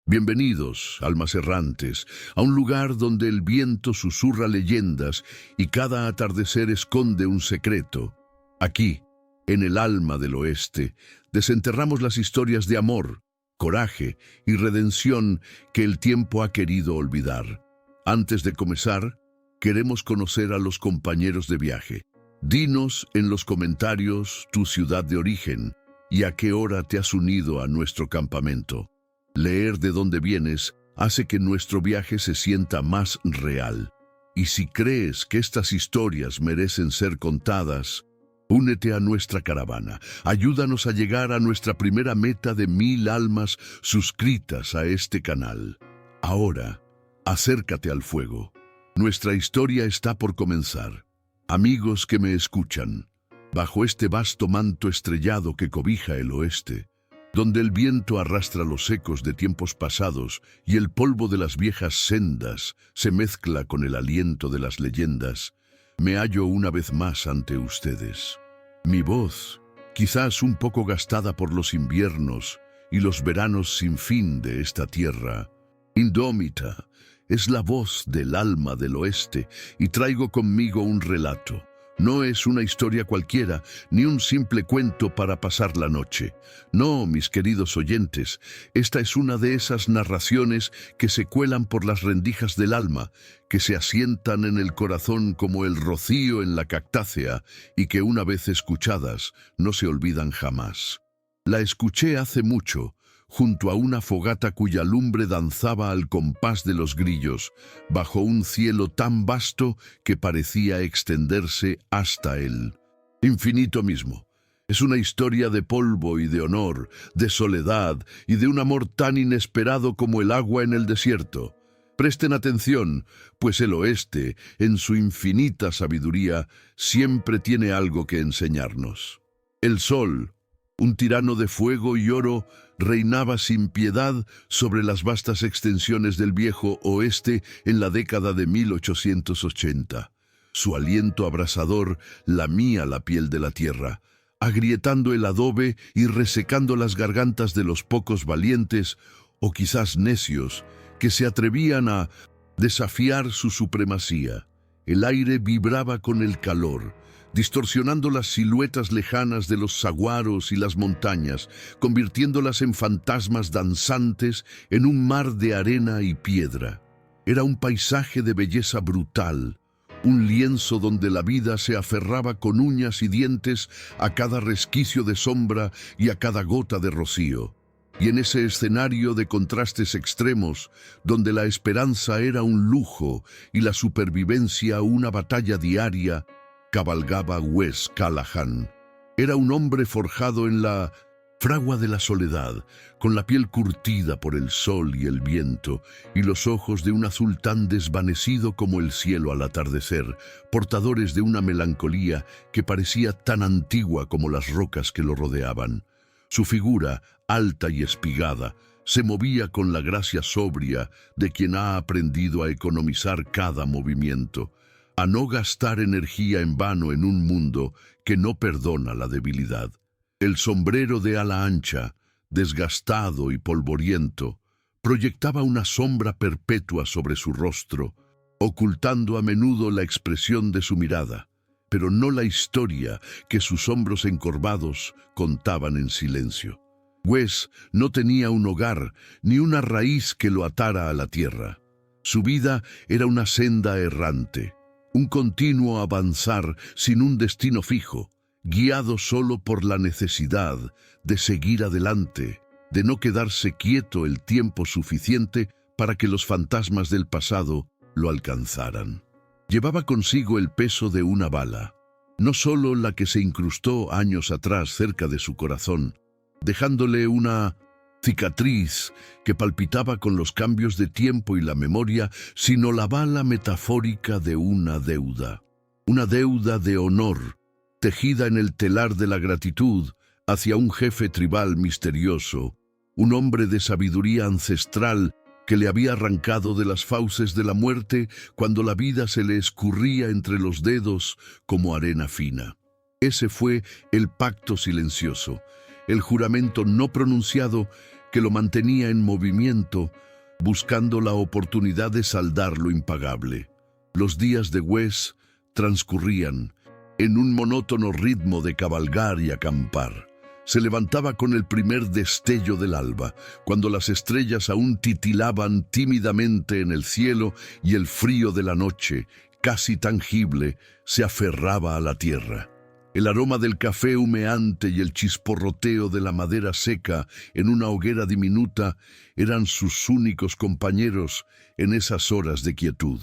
Bienvenidos, almas errantes, a un lugar donde el viento susurra leyendas y cada atardecer esconde un secreto. Aquí, en el alma del oeste, desenterramos las historias de amor, coraje y redención que el tiempo ha querido olvidar. Antes de comenzar, queremos conocer a los compañeros de viaje. Dinos en los comentarios tu ciudad de origen y a qué hora te has unido a nuestro campamento. Leer de dónde vienes hace que nuestro viaje se sienta más real. Y si crees que estas historias merecen ser contadas, únete a nuestra caravana. Ayúdanos a llegar a nuestra primera meta de 1000 almas suscritas a este canal. Ahora, acércate al fuego. Nuestra historia está por comenzar. Amigos que me escuchan, bajo este vasto manto estrellado que cobija el oeste, donde el viento arrastra los ecos de tiempos pasados y el polvo de las viejas sendas se mezcla con el aliento de las leyendas, me hallo una vez más ante ustedes. Mi voz, quizás un poco gastada por los inviernos y los veranos sin fin de esta tierra, indómita, es la voz del alma del oeste y traigo conmigo un relato. No es una historia cualquiera, ni un simple cuento para pasar la noche. No, mis queridos oyentes, esta es una de esas narraciones que se cuelan por las rendijas del alma, que se asientan en el corazón como el rocío en la cactácea y que una vez escuchadas no se olvidan jamás. La escuché hace mucho, junto a una fogata cuya lumbre danzaba al compás de los grillos, bajo un cielo tan vasto que parecía extenderse hasta el infinito mismo. Es una historia de polvo y de honor, de soledad y de un amor tan inesperado como el agua en el desierto. Presten atención, pues el oeste, en su infinita sabiduría, siempre tiene algo que enseñarnos. El sol, un tirano de fuego y oro, reinaba sin piedad sobre las vastas extensiones del viejo oeste en la década de 1880. Su aliento abrasador lamía la piel de la tierra, agrietando el adobe y resecando las gargantas de los pocos valientes, o quizás necios, que se atrevían a desafiar su supremacía. El aire vibraba con el calor, distorsionando las siluetas lejanas de los saguaros y las montañas, convirtiéndolas en fantasmas danzantes en un mar de arena y piedra. Era un paisaje de belleza brutal, un lienzo donde la vida se aferraba con uñas y dientes a cada resquicio de sombra y a cada gota de rocío. Y en ese escenario de contrastes extremos, donde la esperanza era un lujo y la supervivencia una batalla diaria, cabalgaba Wes Callaghan. Era un hombre forjado en la fragua de la soledad, con la piel curtida por el sol y el viento, y los ojos de un azul tan desvanecido como el cielo al atardecer, portadores de una melancolía que parecía tan antigua como las rocas que lo rodeaban. Su figura, alta y espigada, se movía con la gracia sobria de quien ha aprendido a economizar cada movimiento, a no gastar energía en vano en un mundo que no perdona la debilidad. El sombrero de ala ancha, desgastado y polvoriento, proyectaba una sombra perpetua sobre su rostro, ocultando a menudo la expresión de su mirada, pero no la historia que sus hombros encorvados contaban en silencio. Wes no tenía un hogar ni una raíz que lo atara a la tierra. Su vida era una senda errante, un continuo avanzar sin un destino fijo, guiado solo por la necesidad de seguir adelante, de no quedarse quieto el tiempo suficiente para que los fantasmas del pasado lo alcanzaran. Llevaba consigo el peso de una bala, no solo la que se incrustó años atrás cerca de su corazón, dejándole una cicatriz que palpitaba con los cambios de tiempo y la memoria, sino la bala metafórica de una deuda de honor, tejida en el telar de la gratitud hacia un jefe tribal misterioso, un hombre de sabiduría ancestral que le había arrancado de las fauces de la muerte cuando la vida se le escurría entre los dedos como arena fina. Ese fue el pacto silencioso, el juramento no pronunciado que lo mantenía en movimiento, buscando la oportunidad de saldar lo impagable. Los días de Wes transcurrían en un monótono ritmo de cabalgar y acampar. Se levantaba con el primer destello del alba, cuando las estrellas aún titilaban tímidamente en el cielo y el frío de la noche, casi tangible, se aferraba a la tierra. El aroma del café humeante y el chisporroteo de la madera seca en una hoguera diminuta eran sus únicos compañeros en esas horas de quietud.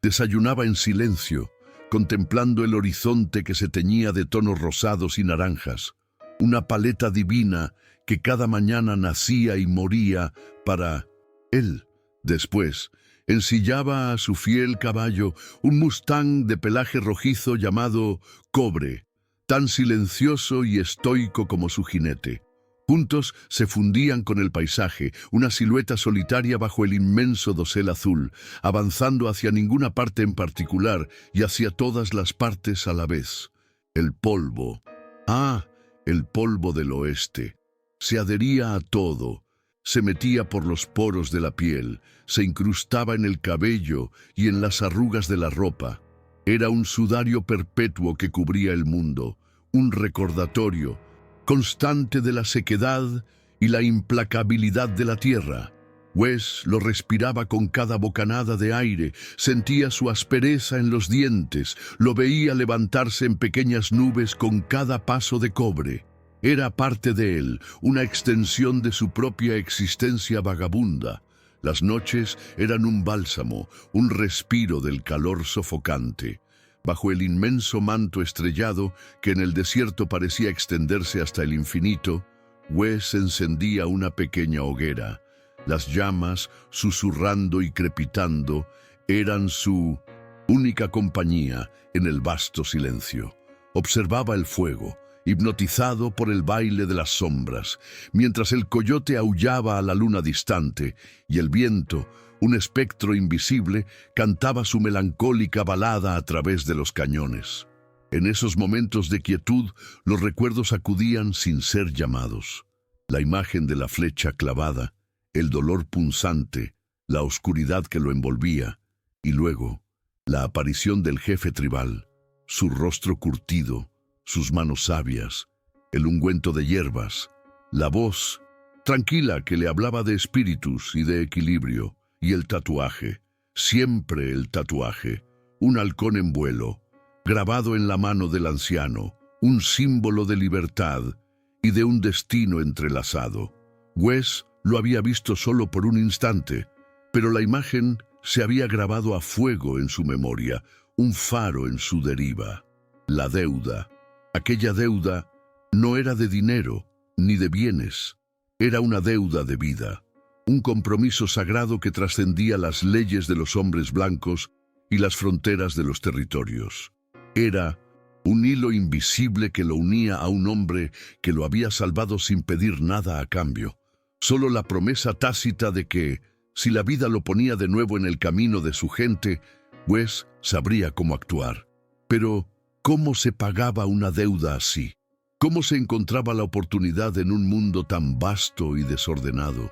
Desayunaba en silencio, contemplando el horizonte que se teñía de tonos rosados y naranjas, una paleta divina que cada mañana nacía y moría para él. Después, ensillaba a su fiel caballo, un mustang de pelaje rojizo llamado Cobre, tan silencioso y estoico como su jinete. Juntos se fundían con el paisaje, una silueta solitaria bajo el inmenso dosel azul, avanzando hacia ninguna parte en particular y hacia todas las partes a la vez. El polvo. El polvo del oeste. Se adhería a todo, se metía por los poros de la piel, se incrustaba en el cabello y en las arrugas de la ropa. Era un sudario perpetuo que cubría el mundo, un recordatorio constante de la sequedad y la implacabilidad de la tierra. Wes lo respiraba con cada bocanada de aire, sentía su aspereza en los dientes, lo veía levantarse en pequeñas nubes con cada paso de Cobre. Era parte de él, una extensión de su propia existencia vagabunda. Las noches eran un bálsamo, un respiro del calor sofocante. Bajo el inmenso manto estrellado, que en el desierto parecía extenderse hasta el infinito, Wes encendía una pequeña hoguera. Las llamas, susurrando y crepitando, eran su única compañía en el vasto silencio. Observaba el fuego, hipnotizado por el baile de las sombras, mientras el coyote aullaba a la luna distante y el viento, un espectro invisible, cantaba su melancólica balada a través de los cañones. En esos momentos de quietud, los recuerdos acudían sin ser llamados. La imagen de la flecha clavada, el dolor punzante, la oscuridad que lo envolvía, y luego, la aparición del jefe tribal, su rostro curtido, sus manos sabias, el ungüento de hierbas, la voz tranquila que le hablaba de espíritus y de equilibrio, y el tatuaje, siempre el tatuaje, un halcón en vuelo, grabado en la mano del anciano, un símbolo de libertad y de un destino entrelazado. Wes lo había visto solo por un instante, pero la imagen se había grabado a fuego en su memoria, un faro en su deriva. La deuda. Aquella deuda no era de dinero ni de bienes, era una deuda de vida, un compromiso sagrado que trascendía las leyes de los hombres blancos y las fronteras de los territorios. Era un hilo invisible que lo unía a un hombre que lo había salvado sin pedir nada a cambio. Solo la promesa tácita de que, si la vida lo ponía de nuevo en el camino de su gente, Wes sabría cómo actuar. Pero, ¿cómo se pagaba una deuda así? ¿Cómo se encontraba la oportunidad en un mundo tan vasto y desordenado?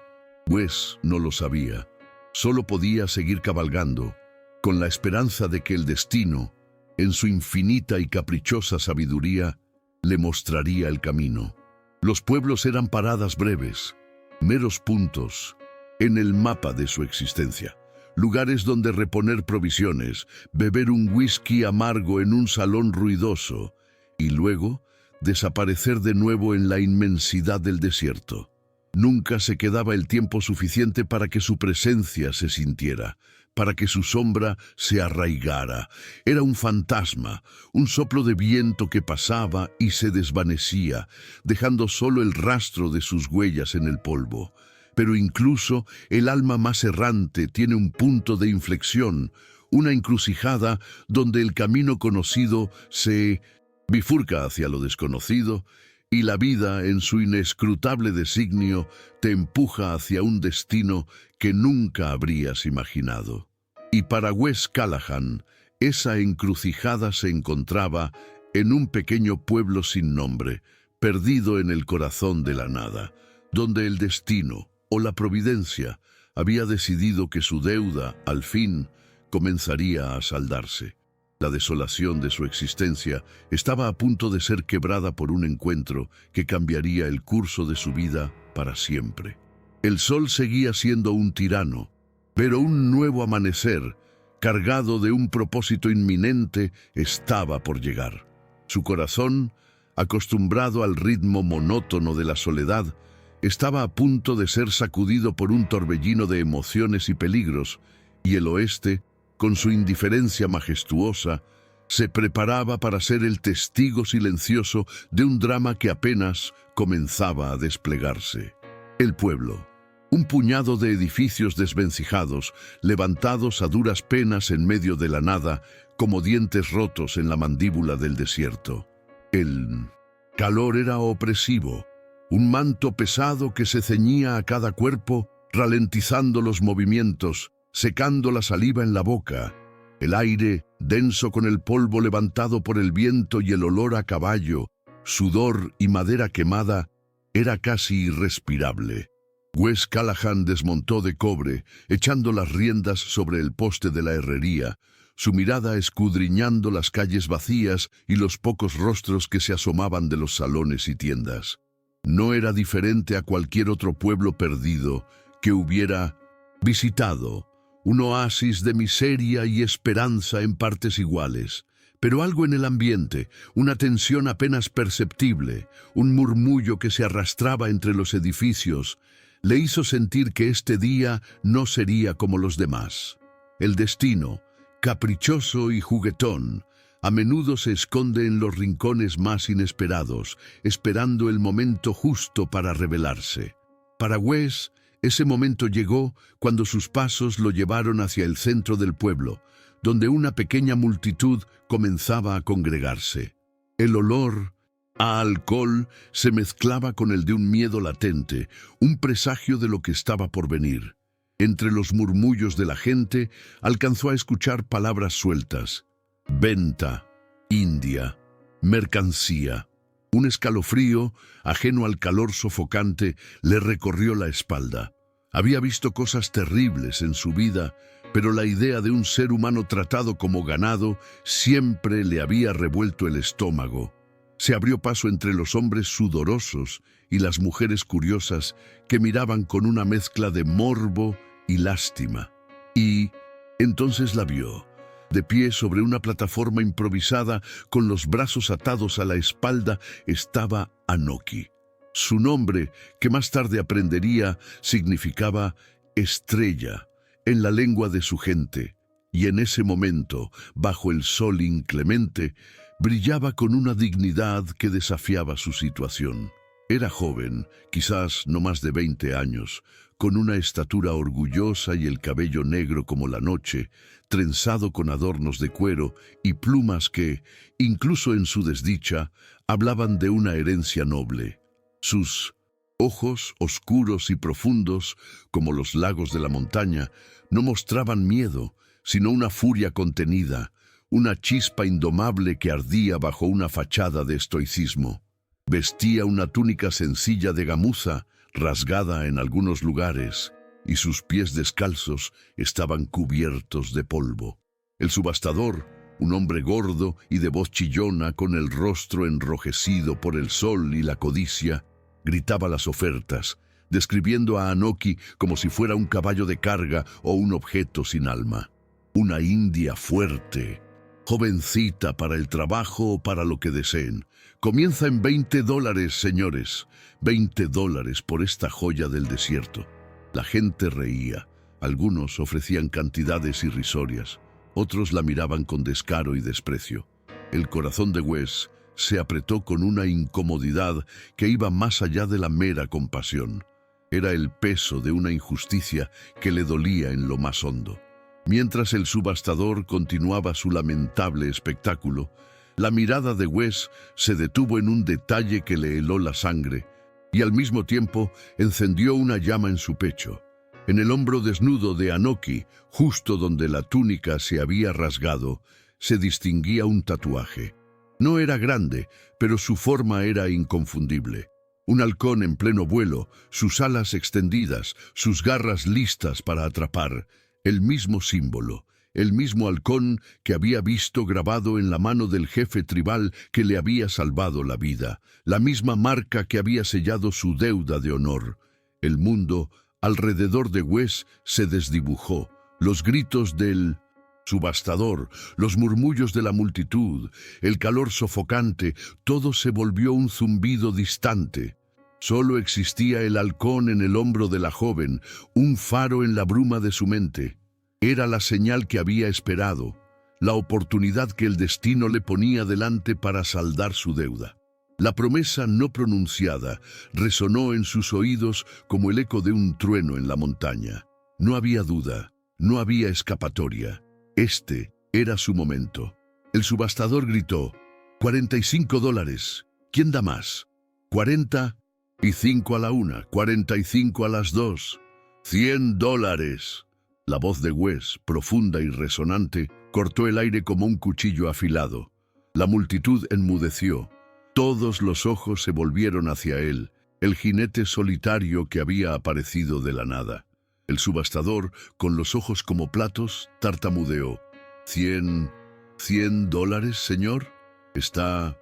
Wes no lo sabía. Solo podía seguir cabalgando, con la esperanza de que el destino, en su infinita y caprichosa sabiduría, le mostraría el camino. Los pueblos eran paradas breves, meros puntos en el mapa de su existencia. Lugares donde reponer provisiones, beber un whisky amargo en un salón ruidoso y luego desaparecer de nuevo en la inmensidad del desierto. Nunca se quedaba el tiempo suficiente para que su presencia se sintiera, para que su sombra se arraigara. Era un fantasma, un soplo de viento que pasaba y se desvanecía, dejando solo el rastro de sus huellas en el polvo. Pero incluso el alma más errante tiene un punto de inflexión, una encrucijada donde el camino conocido se bifurca hacia lo desconocido y la vida, en su inescrutable designio, te empuja hacia un destino que nunca habrías imaginado. Y para Wes Callahan, esa encrucijada se encontraba en un pequeño pueblo sin nombre, perdido en el corazón de la nada, donde el destino, o la providencia había decidido que su deuda, al fin, comenzaría a saldarse. La desolación de su existencia estaba a punto de ser quebrada por un encuentro que cambiaría el curso de su vida para siempre. El sol seguía siendo un tirano, pero un nuevo amanecer, cargado de un propósito inminente, estaba por llegar. Su corazón, acostumbrado al ritmo monótono de la soledad, estaba a punto de ser sacudido por un torbellino de emociones y peligros, y el oeste, con su indiferencia majestuosa, se preparaba para ser el testigo silencioso de un drama que apenas comenzaba a desplegarse. El pueblo, un puñado de edificios desvencijados, levantados a duras penas en medio de la nada, como dientes rotos en la mandíbula del desierto. El calor era opresivo, un manto pesado que se ceñía a cada cuerpo, ralentizando los movimientos, secando la saliva en la boca. El aire, denso con el polvo levantado por el viento y el olor a caballo, sudor y madera quemada, era casi irrespirable. Wes Callahan desmontó de cobre, echando las riendas sobre el poste de la herrería, su mirada escudriñando las calles vacías y los pocos rostros que se asomaban de los salones y tiendas. No era diferente a cualquier otro pueblo perdido que hubiera visitado, un oasis de miseria y esperanza en partes iguales, pero algo en el ambiente, una tensión apenas perceptible, un murmullo que se arrastraba entre los edificios, le hizo sentir que este día no sería como los demás. El destino, caprichoso y juguetón, a menudo se esconde en los rincones más inesperados, esperando el momento justo para revelarse. Para Wes, ese momento llegó cuando sus pasos lo llevaron hacia el centro del pueblo, donde una pequeña multitud comenzaba a congregarse. El olor a alcohol se mezclaba con el de un miedo latente, un presagio de lo que estaba por venir. Entre los murmullos de la gente, alcanzó a escuchar palabras sueltas: venta, India, mercancía. Un escalofrío, ajeno al calor sofocante, le recorrió la espalda. Había visto cosas terribles en su vida, pero la idea de un ser humano tratado como ganado siempre le había revuelto el estómago. Se abrió paso entre los hombres sudorosos y las mujeres curiosas que miraban con una mezcla de morbo y lástima. Y entonces la vio, de pie sobre una plataforma improvisada, con los brazos atados a la espalda, estaba Anoki. Su nombre, que más tarde aprendería, significaba estrella en la lengua de su gente, y en ese momento, bajo el sol inclemente, brillaba con una dignidad que desafiaba su situación. Era joven, quizás no más de 20 años, con una estatura orgullosa y el cabello negro como la noche, trenzado con adornos de cuero y plumas que, incluso en su desdicha, hablaban de una herencia noble. Sus ojos, oscuros y profundos, como los lagos de la montaña, no mostraban miedo, sino una furia contenida, una chispa indomable que ardía bajo una fachada de estoicismo. Vestía una túnica sencilla de gamuza, rasgada en algunos lugares, y sus pies descalzos estaban cubiertos de polvo. El subastador, un hombre gordo y de voz chillona, con el rostro enrojecido por el sol y la codicia, gritaba las ofertas, describiendo a Anoki como si fuera un caballo de carga o un objeto sin alma. Una india fuerte, jovencita para el trabajo o para lo que deseen. Comienza en $20, señores. $20 por esta joya del desierto. La gente reía. Algunos ofrecían cantidades irrisorias. Otros la miraban con descaro y desprecio. El corazón de Wes se apretó con una incomodidad que iba más allá de la mera compasión. Era el peso de una injusticia que le dolía en lo más hondo. Mientras el subastador continuaba su lamentable espectáculo, la mirada de Wes se detuvo en un detalle que le heló la sangre y al mismo tiempo encendió una llama en su pecho. En el hombro desnudo de Anoki, justo donde la túnica se había rasgado, se distinguía un tatuaje. No era grande, pero su forma era inconfundible. Un halcón en pleno vuelo, sus alas extendidas, sus garras listas para atrapar. El mismo símbolo, el mismo halcón que había visto grabado en la mano del jefe tribal que le había salvado la vida. La misma marca que había sellado su deuda de honor. El mundo alrededor de Wes se desdibujó. Los gritos del subastador, los murmullos de la multitud, el calor sofocante, todo se volvió un zumbido distante. Solo existía el halcón en el hombro de la joven, un faro en la bruma de su mente. Era la señal que había esperado, la oportunidad que el destino le ponía delante para saldar su deuda. La promesa no pronunciada resonó en sus oídos como el eco de un trueno en la montaña. No había duda, no había escapatoria. Este era su momento. El subastador gritó: $45. ¿Quién da más? 45 a la una, 45 a las 2. $100. La voz de Wes, profunda y resonante, cortó el aire como un cuchillo afilado. La multitud enmudeció. Todos los ojos se volvieron hacia él, el jinete solitario que había aparecido de la nada. El subastador, con los ojos como platos, tartamudeó: ¿100 $100, señor? ¿Está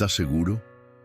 seguro?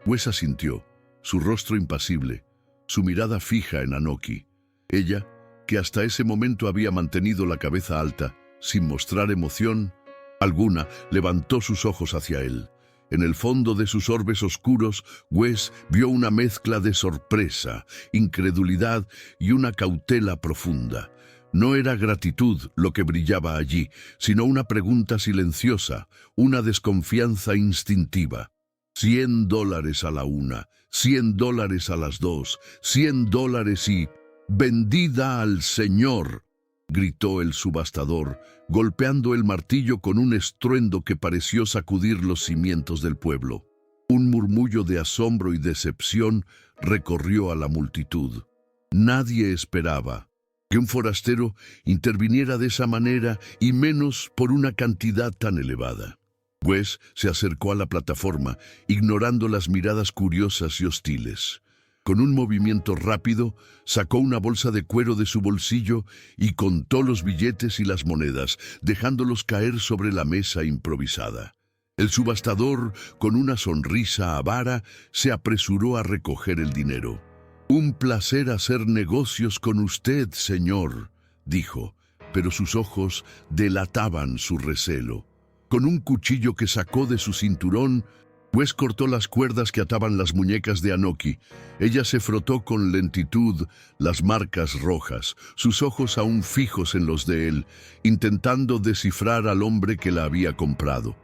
Wes asintió, su rostro impasible, su mirada fija en Anoki. Ella, que hasta ese momento había mantenido la cabeza alta, sin mostrar emoción alguna, levantó sus ojos hacia él. En el fondo de sus orbes oscuros, Wes vio una mezcla de sorpresa, incredulidad y una cautela profunda. No era gratitud lo que brillaba allí, sino una pregunta silenciosa, una desconfianza instintiva. $100 a la una, $100 a las 2, $100 y... «¡Vendida al Señor!», gritó el subastador, golpeando el martillo con un estruendo que pareció sacudir los cimientos del pueblo. Un murmullo de asombro y decepción recorrió a la multitud. Nadie esperaba que un forastero interviniera de esa manera y menos por una cantidad tan elevada. Wes se acercó a la plataforma, ignorando las miradas curiosas y hostiles. Con un movimiento rápido, sacó una bolsa de cuero de su bolsillo y contó los billetes y las monedas, dejándolos caer sobre la mesa improvisada. El subastador, con una sonrisa avara, se apresuró a recoger el dinero. «Un placer hacer negocios con usted, señor», dijo, pero sus ojos delataban su recelo. Con un cuchillo que sacó de su cinturón, Wes cortó las cuerdas que ataban las muñecas de Anoki. Ella se frotó con lentitud las marcas rojas, sus ojos aún fijos en los de él, intentando descifrar al hombre que la había comprado.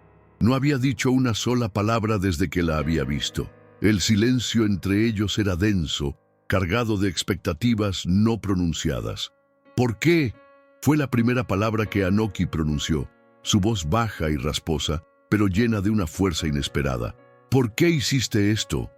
No había dicho una sola palabra desde que la había visto. El silencio entre ellos era denso, cargado de expectativas no pronunciadas. «¿Por qué?», fue la primera palabra que Anoki pronunció, su voz baja y rasposa, pero llena de una fuerza inesperada. «¿Por qué hiciste esto?».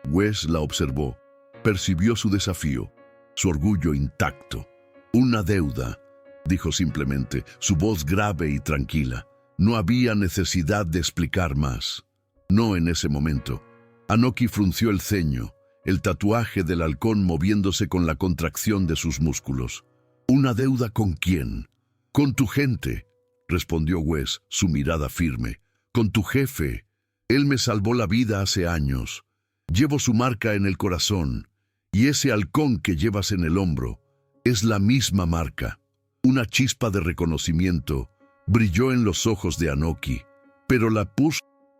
Wes la observó, percibió su desafío, su orgullo intacto. «Una deuda», dijo simplemente, su voz grave y tranquila. No había necesidad de explicar más. No en ese momento. Anoki frunció el ceño, el tatuaje del halcón moviéndose con la contracción de sus músculos. «¿Una deuda con quién?». «Con tu gente», respondió Wes, su mirada firme. «Con tu jefe. Él me salvó la vida hace años. Llevo su marca en el corazón, y ese halcón que llevas en el hombro es la misma marca». Una chispa de reconocimiento brilló en los ojos de Anoki, pero la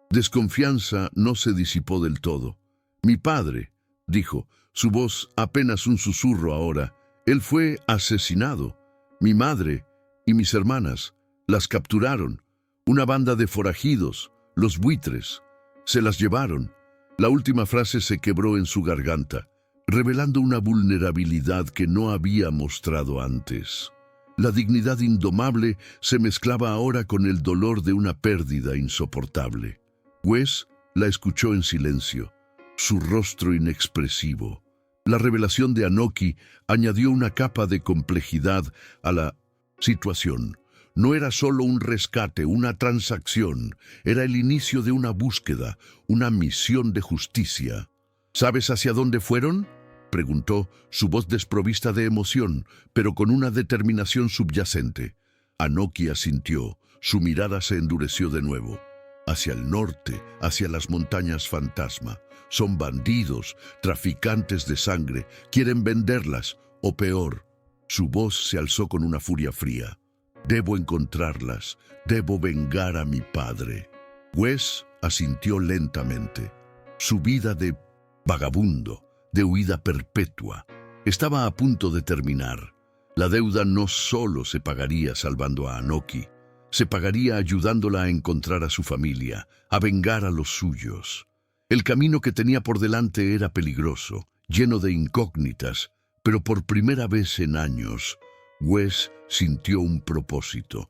desconfianza no se disipó del todo. «Mi padre», dijo, su voz apenas un susurro ahora, «él fue asesinado. Mi madre y mis hermanas las capturaron. Una banda de forajidos, los buitres, se las llevaron». La última frase se quebró en su garganta, revelando una vulnerabilidad que no había mostrado antes. La dignidad indomable se mezclaba ahora con el dolor de una pérdida insoportable. Wes la escuchó en silencio, su rostro inexpresivo. La revelación de Anoki añadió una capa de complejidad a la situación. No era solo un rescate, una transacción, era el inicio de una búsqueda, una misión de justicia. ¿Sabes hacia dónde fueron?, preguntó, su voz desprovista de emoción, pero con una determinación subyacente. Anoki asintió, su mirada se endureció de nuevo. Hacia el norte, hacia las montañas fantasma. Son bandidos, traficantes de sangre, quieren venderlas, o peor. Su voz se alzó con una furia fría. Debo encontrarlas, debo vengar a mi padre. Wes asintió lentamente. Su vida de vagabundo, de huida perpetua, estaba a punto de terminar. La deuda no solo se pagaría salvando a Anoki, se pagaría ayudándola a encontrar a su familia, a vengar a los suyos. El camino que tenía por delante era peligroso, lleno de incógnitas, pero por primera vez en años, Wes sintió un propósito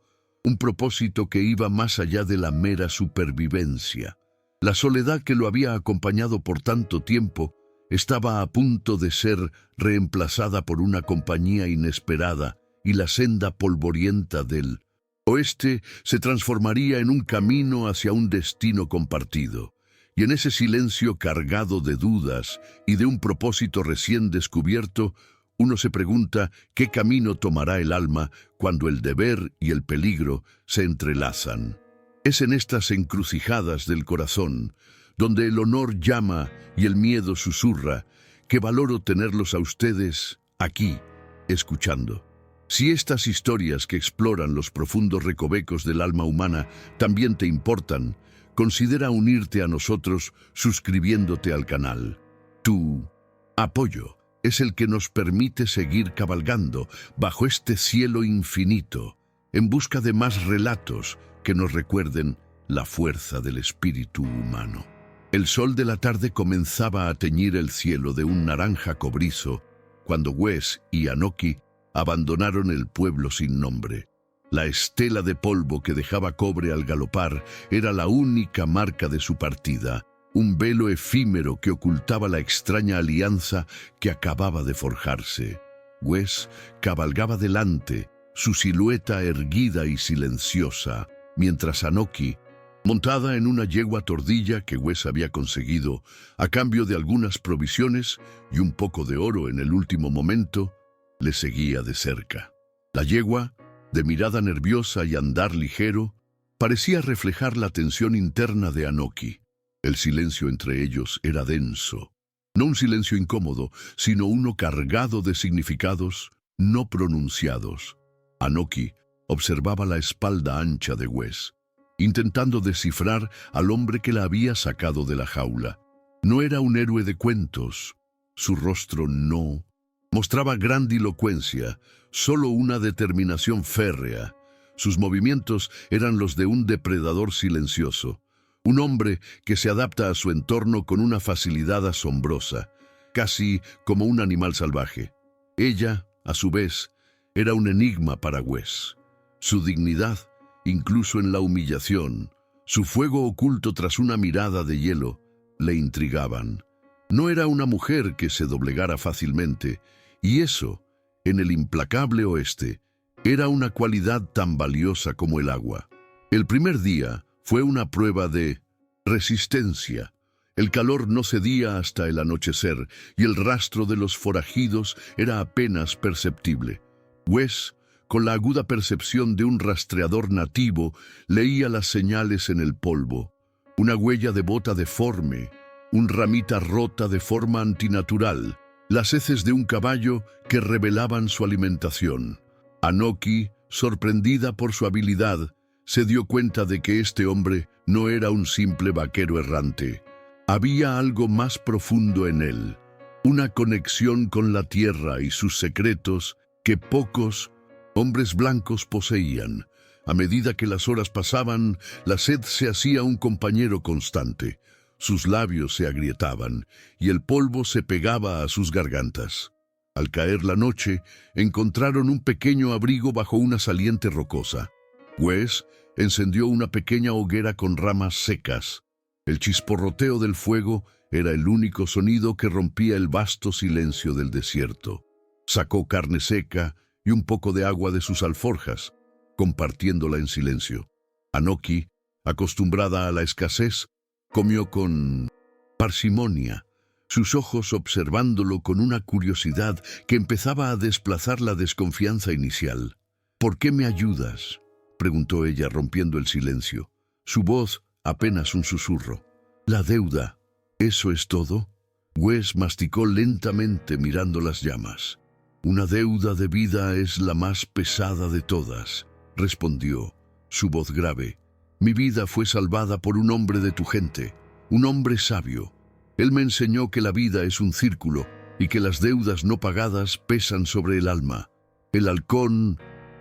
que iba más allá de la mera supervivencia. La soledad que lo había acompañado por tanto tiempo estaba a punto de ser reemplazada por una compañía inesperada y la senda polvorienta del oeste se transformaría en un camino hacia un destino compartido. Y en ese silencio cargado de dudas y de un propósito recién descubierto, uno se pregunta qué camino tomará el alma cuando el deber y el peligro se entrelazan. Es en estas encrucijadas del corazón, donde el honor llama y el miedo susurra, que valoro tenerlos a ustedes aquí, escuchando. Si estas historias que exploran los profundos recovecos del alma humana también te importan, considera unirte a nosotros suscribiéndote al canal. Tu apoyo es el que nos permite seguir cabalgando bajo este cielo infinito, en busca de más relatos que nos recuerden la fuerza del espíritu humano. El sol de la tarde comenzaba a teñir el cielo de un naranja cobrizo cuando Wes y Anoki abandonaron el pueblo sin nombre. La estela de polvo que dejaba Cobre al galopar era la única marca de su partida, un velo efímero que ocultaba la extraña alianza que acababa de forjarse. Wes cabalgaba delante, su silueta erguida y silenciosa, mientras Anoki, montada en una yegua tordilla que Wes había conseguido a cambio de algunas provisiones y un poco de oro en el último momento, le seguía de cerca. La yegua, de mirada nerviosa y andar ligero, parecía reflejar la tensión interna de Anoki. El silencio entre ellos era denso, no un silencio incómodo, sino uno cargado de significados no pronunciados. Anoki observaba la espalda ancha de Wes, intentando descifrar al hombre que la había sacado de la jaula. No era un héroe de cuentos. Su rostro no mostraba grandilocuencia, solo una determinación férrea. Sus movimientos eran los de un depredador silencioso, un hombre que se adapta a su entorno con una facilidad asombrosa, casi como un animal salvaje. Ella, a su vez, era un enigma para Wes. Su dignidad, incluso en la humillación, su fuego oculto tras una mirada de hielo, le intrigaban. No era una mujer que se doblegara fácilmente, y eso, en el implacable oeste, era una cualidad tan valiosa como el agua. El primer día fue una prueba de resistencia. El calor no cedía hasta el anochecer, y el rastro de los forajidos era apenas perceptible. Wes, con la aguda percepción de un rastreador nativo, leía las señales en el polvo. Una huella de bota deforme, un ramita rota de forma antinatural, las heces de un caballo que revelaban su alimentación. Anoki, sorprendida por su habilidad, se dio cuenta de que este hombre no era un simple vaquero errante. Había algo más profundo en él, una conexión con la tierra y sus secretos que pocos hombres blancos poseían. A medida que las horas pasaban, la sed se hacía un compañero constante. Sus labios se agrietaban y el polvo se pegaba a sus gargantas. Al caer la noche, encontraron un pequeño abrigo bajo una saliente rocosa. Wes encendió una pequeña hoguera con ramas secas. El chisporroteo del fuego era el único sonido que rompía el vasto silencio del desierto. Sacó carne seca y un poco de agua de sus alforjas, compartiéndola en silencio. Anoki, acostumbrada a la escasez, comió con parsimonia, sus ojos observándolo con una curiosidad que empezaba a desplazar la desconfianza inicial. «¿Por qué me ayudas?», preguntó ella rompiendo el silencio. Su voz apenas un susurro. «La deuda. ¿Eso es todo?». Wes masticó lentamente mirando las llamas. «Una deuda de vida es la más pesada de todas», respondió, su voz grave. «Mi vida fue salvada por un hombre de tu gente, un hombre sabio. Él me enseñó que la vida es un círculo y que las deudas no pagadas pesan sobre el alma. El halcón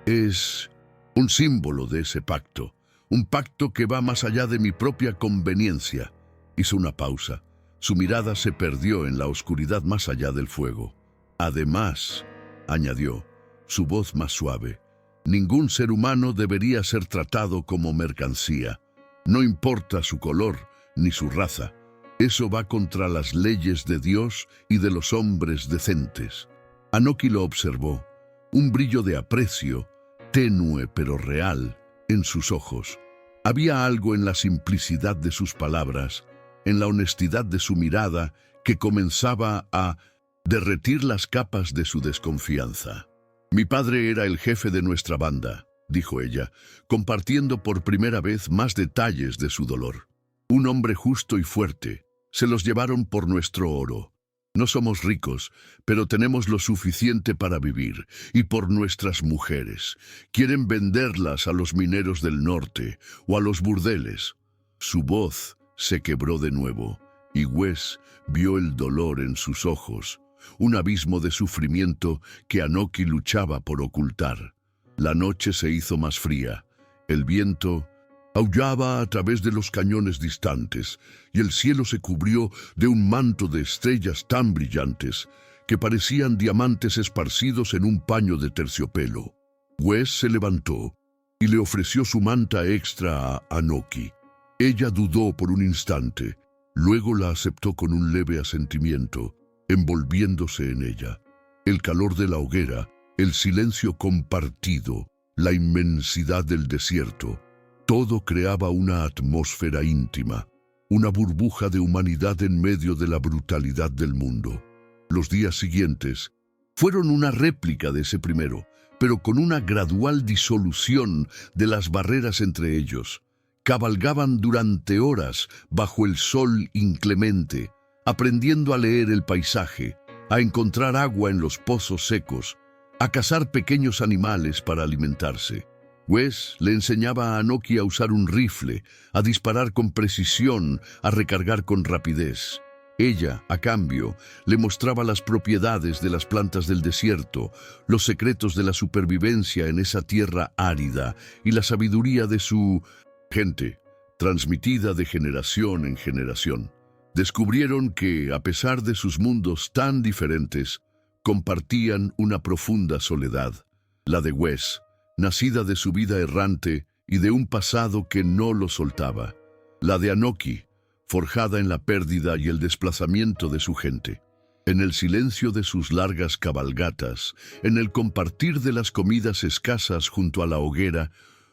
es un símbolo de ese pacto, un pacto que va más allá de mi propia conveniencia». Hizo una pausa. Su mirada se perdió en la oscuridad más allá del fuego. «Además», añadió, su voz más suave, «ningún ser humano debería ser tratado como mercancía. No importa su color ni su raza. Eso va contra las leyes de Dios y de los hombres decentes». Anokhi lo observó, un brillo de aprecio, tenue pero real, en sus ojos. Había algo en la simplicidad de sus palabras, en la honestidad de su mirada, que comenzaba a derretir las capas de su desconfianza. «Mi padre era el jefe de nuestra banda», dijo ella, compartiendo por primera vez más detalles de su dolor. «Un hombre justo y fuerte. Se los llevaron por nuestro oro. No somos ricos, pero tenemos lo suficiente para vivir, y por nuestras mujeres. Quieren venderlas a los mineros del norte o a los burdeles». Su voz se quebró de nuevo, y Wes vio el dolor en sus ojos, un abismo de sufrimiento que Anokhi luchaba por ocultar. La noche se hizo más fría, el viento aullaba a través de los cañones distantes, y el cielo se cubrió de un manto de estrellas tan brillantes que parecían diamantes esparcidos en un paño de terciopelo. Wes se levantó y le ofreció su manta extra a Anokhi. Ella dudó por un instante, luego la aceptó con un leve asentimiento, envolviéndose en ella. El calor de la hoguera, el silencio compartido, la inmensidad del desierto, todo creaba una atmósfera íntima, una burbuja de humanidad en medio de la brutalidad del mundo. Los días siguientes fueron una réplica de ese primero, pero con una gradual disolución de las barreras entre ellos. Cabalgaban durante horas bajo el sol inclemente, aprendiendo a leer el paisaje, a encontrar agua en los pozos secos, a cazar pequeños animales para alimentarse. Wes le enseñaba a Anokhi a usar un rifle, a disparar con precisión, a recargar con rapidez. Ella, a cambio, le mostraba las propiedades de las plantas del desierto, los secretos de la supervivencia en esa tierra árida y la sabiduría de su gente, transmitida de generación en generación. Descubrieron que, a pesar de sus mundos tan diferentes, compartían una profunda soledad, la de Wes, nacida de su vida errante y de un pasado que no lo soltaba, la de Anokhi, forjada en la pérdida y el desplazamiento de su gente. En el silencio de sus largas cabalgatas, en el compartir de las comidas escasas junto a la hoguera,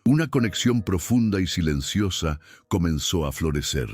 una conexión profunda y silenciosa comenzó a florecer.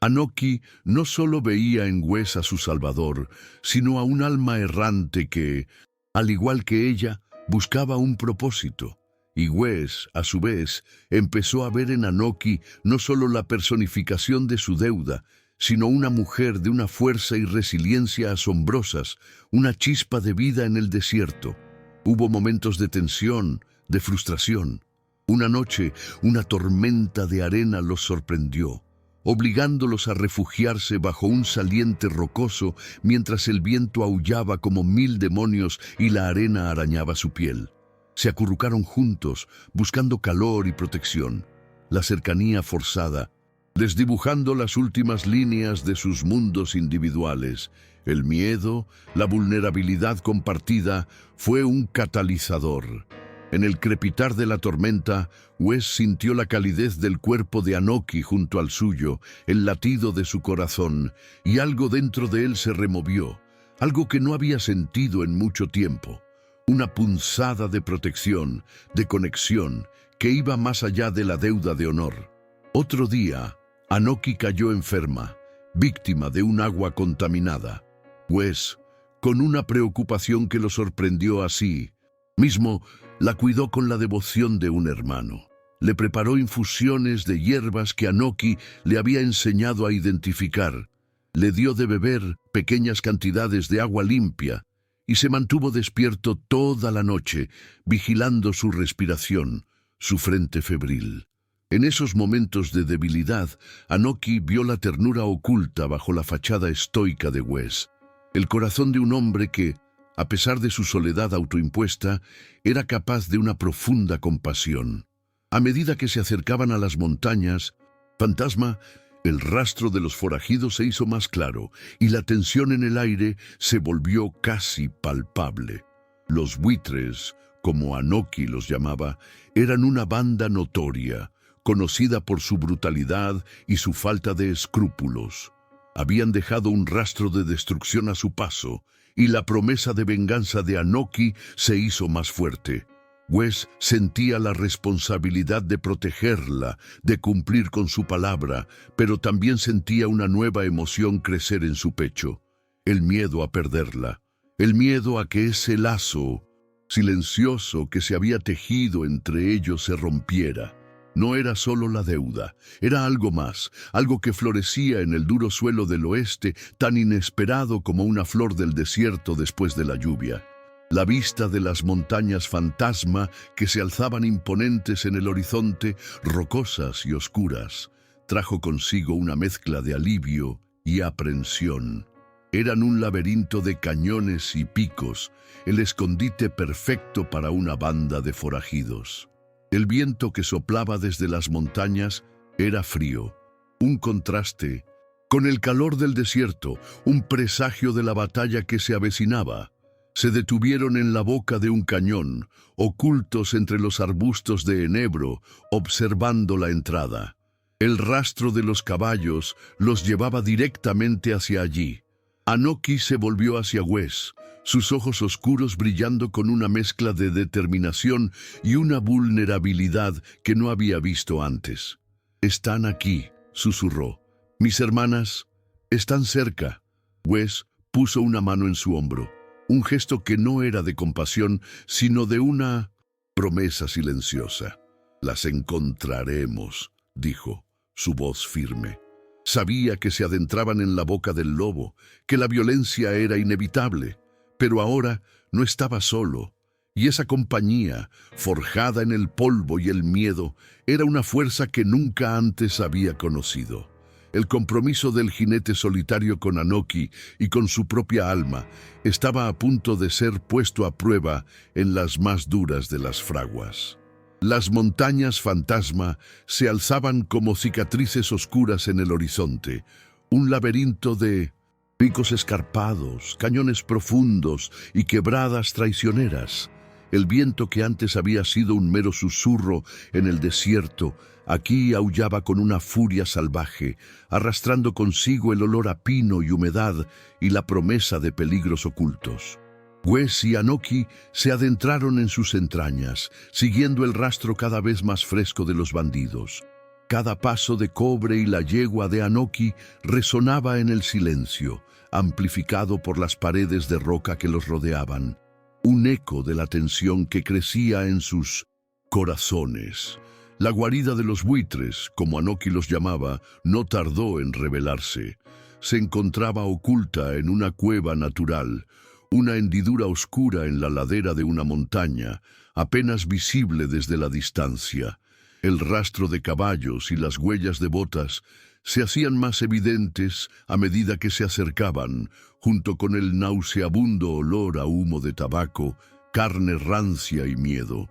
Anokhi no solo veía en Wes a su salvador, sino a un alma errante que, al igual que ella, buscaba un propósito. Y Wes, a su vez, empezó a ver en Anokhi no solo la personificación de su deuda, sino una mujer de una fuerza y resiliencia asombrosas, una chispa de vida en el desierto. Hubo momentos de tensión, de frustración. Una noche, una tormenta de arena los sorprendió, obligándolos a refugiarse bajo un saliente rocoso mientras el viento aullaba como 1000 demonios y la arena arañaba su piel. Se acurrucaron juntos, buscando calor y protección. La cercanía forzada, desdibujando las últimas líneas de sus mundos individuales. El miedo, la vulnerabilidad compartida, fue un catalizador. En el crepitar de la tormenta, Wes sintió la calidez del cuerpo de Anokhi junto al suyo, el latido de su corazón, y algo dentro de él se removió, algo que no había sentido en mucho tiempo. Una punzada de protección, de conexión, que iba más allá de la deuda de honor. Otro día, Anokhi cayó enferma, víctima de un agua contaminada. Wes, con una preocupación que lo sorprendió así mismo, la cuidó con la devoción de un hermano. Le preparó infusiones de hierbas que Anoki le había enseñado a identificar. Le dio de beber pequeñas cantidades de agua limpia y se mantuvo despierto toda la noche, vigilando su respiración, su frente febril. En esos momentos de debilidad, Anoki vio la ternura oculta bajo la fachada estoica de Wes. El corazón de un hombre que, a pesar de su soledad autoimpuesta, era capaz de una profunda compasión. A medida que se acercaban a las montañas, Fantasma, el rastro de los forajidos se hizo más claro y la tensión en el aire se volvió casi palpable. Los buitres, como Anoki los llamaba, eran una banda notoria, conocida por su brutalidad y su falta de escrúpulos. Habían dejado un rastro de destrucción a su paso, y la promesa de venganza de Anoki se hizo más fuerte. Wes sentía la responsabilidad de protegerla, de cumplir con su palabra, pero también sentía una nueva emoción crecer en su pecho: el miedo a perderla, el miedo a que ese lazo silencioso que se había tejido entre ellos se rompiera. No era solo la deuda, era algo más, algo que florecía en el duro suelo del oeste, tan inesperado como una flor del desierto después de la lluvia. La vista de las montañas Fantasma, que se alzaban imponentes en el horizonte, rocosas y oscuras, trajo consigo una mezcla de alivio y aprensión. Eran un laberinto de cañones y picos, el escondite perfecto para una banda de forajidos. El viento que soplaba desde las montañas era frío, un contraste con el calor del desierto, un presagio de la batalla que se avecinaba. Se detuvieron en la boca de un cañón, ocultos entre los arbustos de enebro, observando la entrada. El rastro de los caballos los llevaba directamente hacia allí. Anoki se volvió hacia Wes, sus ojos oscuros brillando con una mezcla de determinación y una vulnerabilidad que no había visto antes. «Están aquí», susurró. «Mis hermanas están cerca». Wes puso una mano en su hombro, un gesto que no era de compasión, sino de una promesa silenciosa. «Las encontraremos», dijo, su voz firme. Sabía que se adentraban en la boca del lobo, que la violencia era inevitable, pero ahora no estaba solo, y esa compañía, forjada en el polvo y el miedo, era una fuerza que nunca antes había conocido. El compromiso del jinete solitario con Anoki y con su propia alma estaba a punto de ser puesto a prueba en las más duras de las fraguas. Las montañas Fantasma se alzaban como cicatrices oscuras en el horizonte, un laberinto de picos escarpados, cañones profundos y quebradas traicioneras. El viento que antes había sido un mero susurro en el desierto, aquí aullaba con una furia salvaje, arrastrando consigo el olor a pino y humedad y la promesa de peligros ocultos. Wes y Anoki se adentraron en sus entrañas, siguiendo el rastro cada vez más fresco de los bandidos. Cada paso de cobre y la yegua de Anoki resonaba en el silencio, amplificado por las paredes de roca que los rodeaban, un eco de la tensión que crecía en sus corazones. La guarida de los buitres, como Anoki los llamaba, no tardó en revelarse. Se encontraba oculta en una cueva natural, una hendidura oscura en la ladera de una montaña, apenas visible desde la distancia. El rastro de caballos y las huellas de botas se hacían más evidentes a medida que se acercaban, junto con el nauseabundo olor a humo de tabaco, carne rancia y miedo.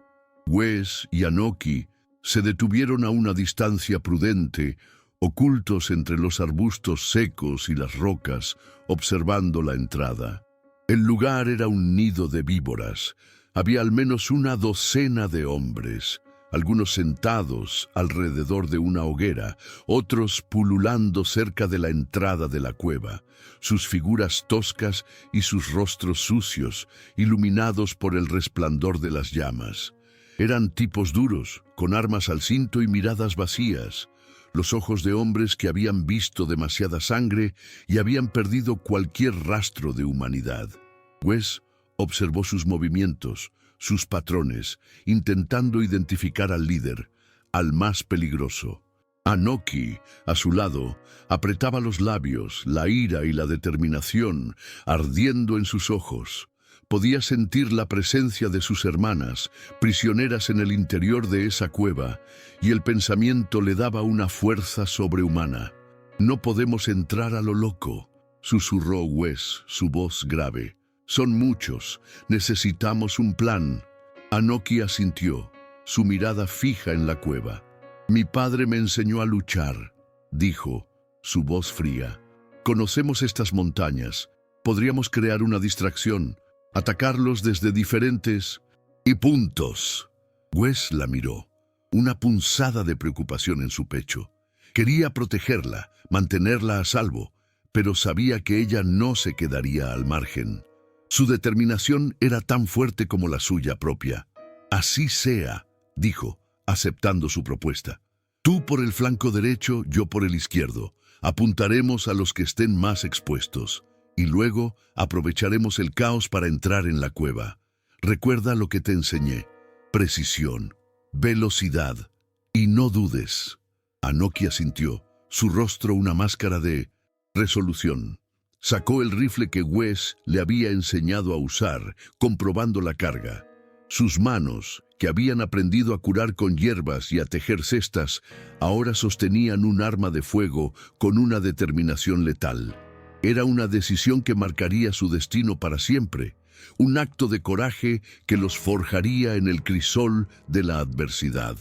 Wes y Anoki se detuvieron a una distancia prudente, ocultos entre los arbustos secos y las rocas, observando la entrada. El lugar era un nido de víboras. Había al menos una docena de hombres, algunos sentados alrededor de una hoguera, otros pululando cerca de la entrada de la cueva, sus figuras toscas y sus rostros sucios, iluminados por el resplandor de las llamas. Eran tipos duros, con armas al cinto y miradas vacías. los ojos de hombres que habían visto demasiada sangre y habían perdido cualquier rastro de humanidad. Wes observó sus movimientos, sus patrones, intentando identificar al líder, al más peligroso. Anoki, a su lado, apretaba los labios, la ira y la determinación ardiendo en sus ojos. Podía sentir la presencia de sus hermanas, prisioneras en el interior de esa cueva, y el pensamiento le daba una fuerza sobrehumana. «No podemos entrar a lo loco», susurró Wes, su voz grave. «Son muchos, necesitamos un plan». Anoki asintió, su mirada fija en la cueva. «Mi padre me enseñó a luchar», dijo, su voz fría. «Conocemos estas montañas. Podríamos crear una distracción, atacarlos desde diferentes puntos». Wes la miró, una punzada de preocupación en su pecho. Quería protegerla, mantenerla a salvo, pero sabía que ella no se quedaría al margen. Su determinación era tan fuerte como la suya propia. «Así sea», dijo, aceptando su propuesta. «Tú por el flanco derecho, yo por el izquierdo. Apuntaremos a los que estén más expuestos. Y luego aprovecharemos el caos para entrar en la cueva. Recuerda lo que te enseñé. Precisión, velocidad y no dudes». Anoki asintió, su rostro una máscara de resolución. Sacó el rifle que Wes le había enseñado a usar, comprobando la carga. Sus manos, que habían aprendido a curar con hierbas y a tejer cestas, ahora sostenían un arma de fuego con una determinación letal. Era una decisión que marcaría su destino para siempre, un acto de coraje que los forjaría en el crisol de la adversidad.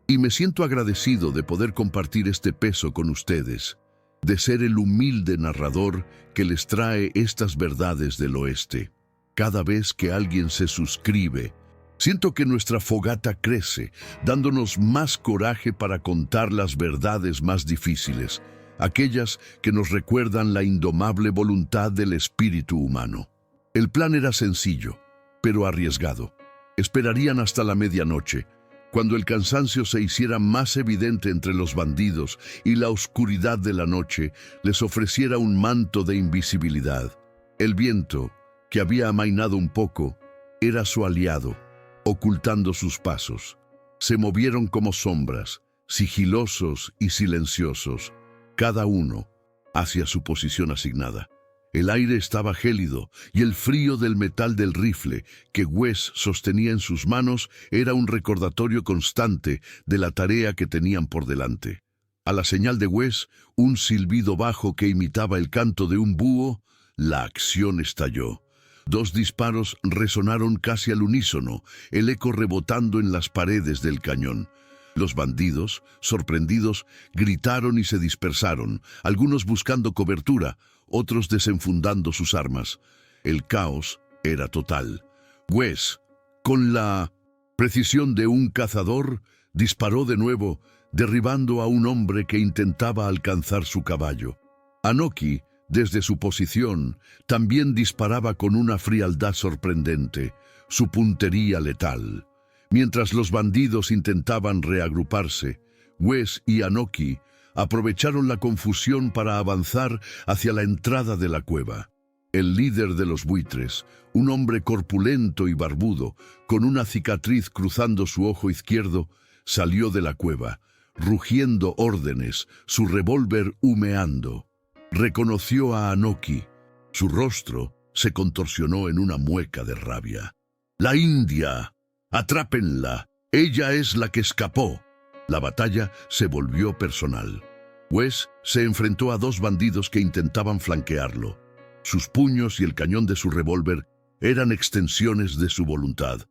Y me siento agradecido de poder compartir este peso con ustedes, de ser el humilde narrador que les trae estas verdades del oeste. Cada vez que alguien se suscribe, siento que nuestra fogata crece, dándonos más coraje para contar las verdades más difíciles, aquellas que nos recuerdan la indomable voluntad del espíritu humano. El plan era sencillo, pero arriesgado. Esperarían hasta la medianoche, cuando el cansancio se hiciera más evidente entre los bandidos y la oscuridad de la noche les ofreciera un manto de invisibilidad. El viento, que había amainado un poco, era su aliado, ocultando sus pasos. Se movieron como sombras, sigilosos y silenciosos, cada uno hacia su posición asignada. El aire estaba gélido y el frío del metal del rifle que Wes sostenía en sus manos era un recordatorio constante de la tarea que tenían por delante. A la señal de Wes, un silbido bajo que imitaba el canto de un búho, la acción estalló. 2 disparos resonaron casi al unísono, el eco rebotando en las paredes del cañón. Los bandidos, sorprendidos, gritaron y se dispersaron, algunos buscando cobertura, otros desenfundando sus armas. El caos era total. Wes, con la precisión de un cazador, disparó de nuevo, derribando a un hombre que intentaba alcanzar su caballo. Anoki, desde su posición, también disparaba con una frialdad sorprendente, su puntería letal. Mientras los bandidos intentaban reagruparse, Wes y Anoki aprovecharon la confusión para avanzar hacia la entrada de la cueva. El líder de los buitres, un hombre corpulento y barbudo, con una cicatriz cruzando su ojo izquierdo, salió de la cueva, rugiendo órdenes, su revólver humeando. Reconoció a Anoki. Su rostro se contorsionó en una mueca de rabia. «¡La India! ¡Atrápenla! ¡Ella es la que escapó!». La batalla se volvió personal. Wes se enfrentó a 2 bandidos que intentaban flanquearlo. Sus puños y el cañón de su revólver eran extensiones de su voluntad.